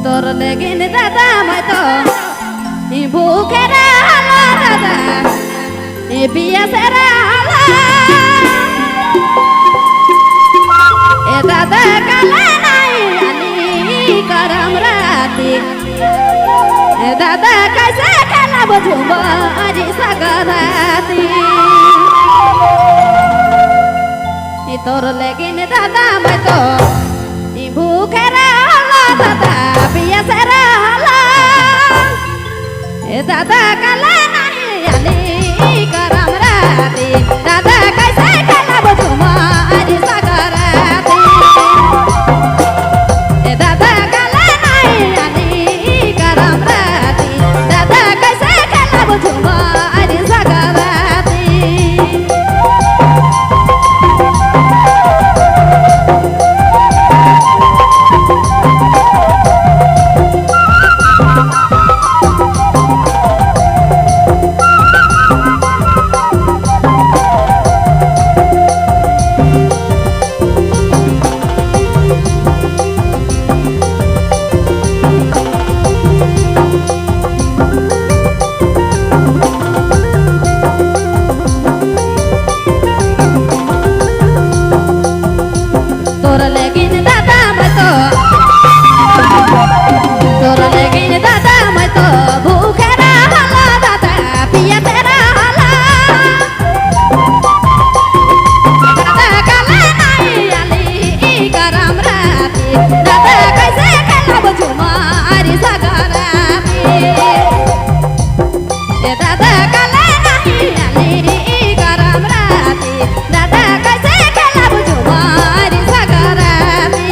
তোর লেগিন দাদা মই তো ভুখেরা হলো দাদা বিয়া সেরা হলো এ দাদা কালা নাই আনি করম রাতি এ দাদা कैसे খেলা বুঝুম আজি সাগরাতি তোর লেগিন দাদা মই তো ভুখেরা হলো দাদা বিয়া সেরা হলো এ দাদা কালা নাই আনি করম রাতি দাদা कैसे খেলা বুঝুম আজি সাগরাতি এ দাদা কালা নাই আনি করম রাতি দাদা कैसे খেলা বুঝুম আজি সাগরাতি তোর লেগিন দাদা মই তো তোর লেগিন দাদা মই তো ভুখেরা হলো দাদা বিয়া সেরা হলো দাদা কালা নাই আলি গরম রাতি দাদা कैसे খেলা বুঝুম আরি সাগরাতি এ দাদা কালা নাই আলি গরম রাতি দাদা कैसे খেলা বুঝুম আরি সাগরাতি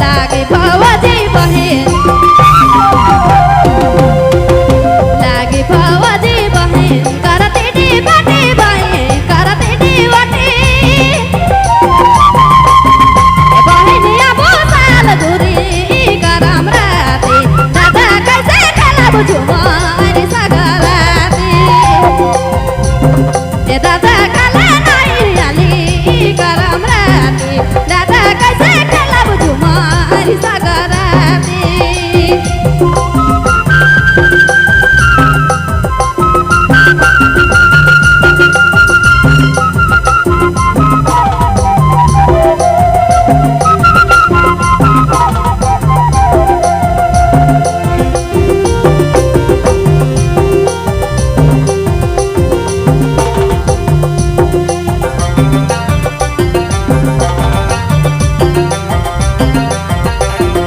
लागे भवजी बहिन लागे भवजी बहिन करते डी बाटे बहिन करते डी बाटे बहिन अब साल दूरी करम राती दादा कैसे खेला बुझुम अरे सागराती ए दादा काला नाही आली करम राती दादा कैसे खेला बुझुम अरे सागराती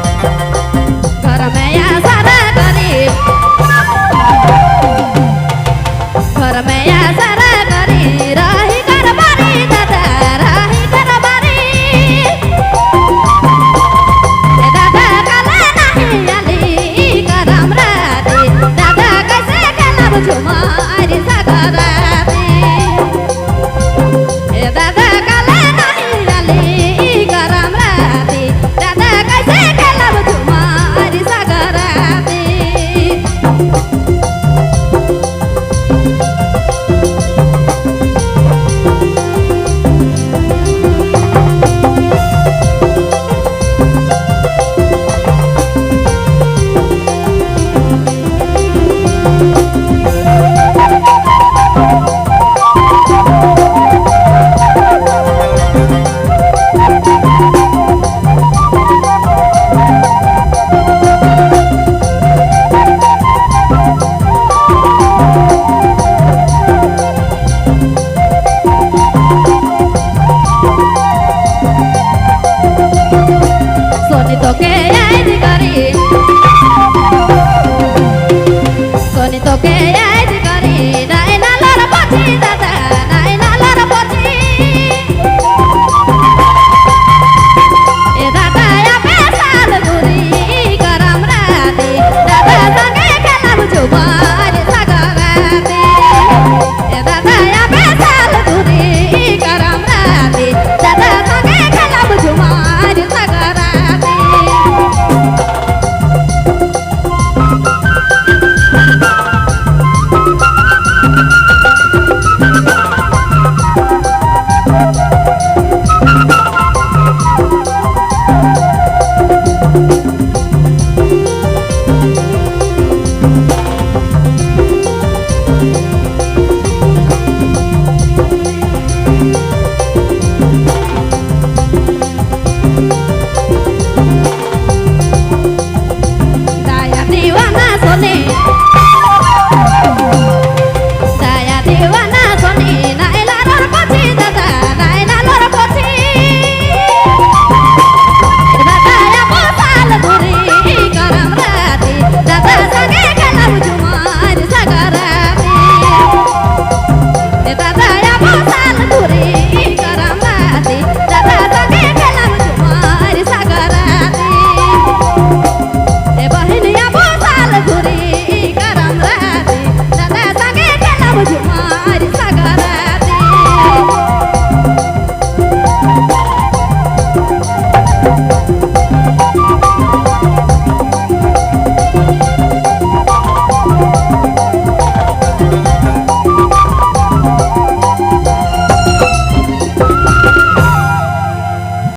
घर में या सारा गरीब घर में या सारा गरीब रही घर बारी दादा रही घर बारी ए दादा काला नहीं आली करम राती दादा कैसे खेला बुझुम अरे सागराती ए दादा काला नहीं आली करम राती दादा कैसे खेला बुझुम अरे सागराती आज गरे डाइनालर पछि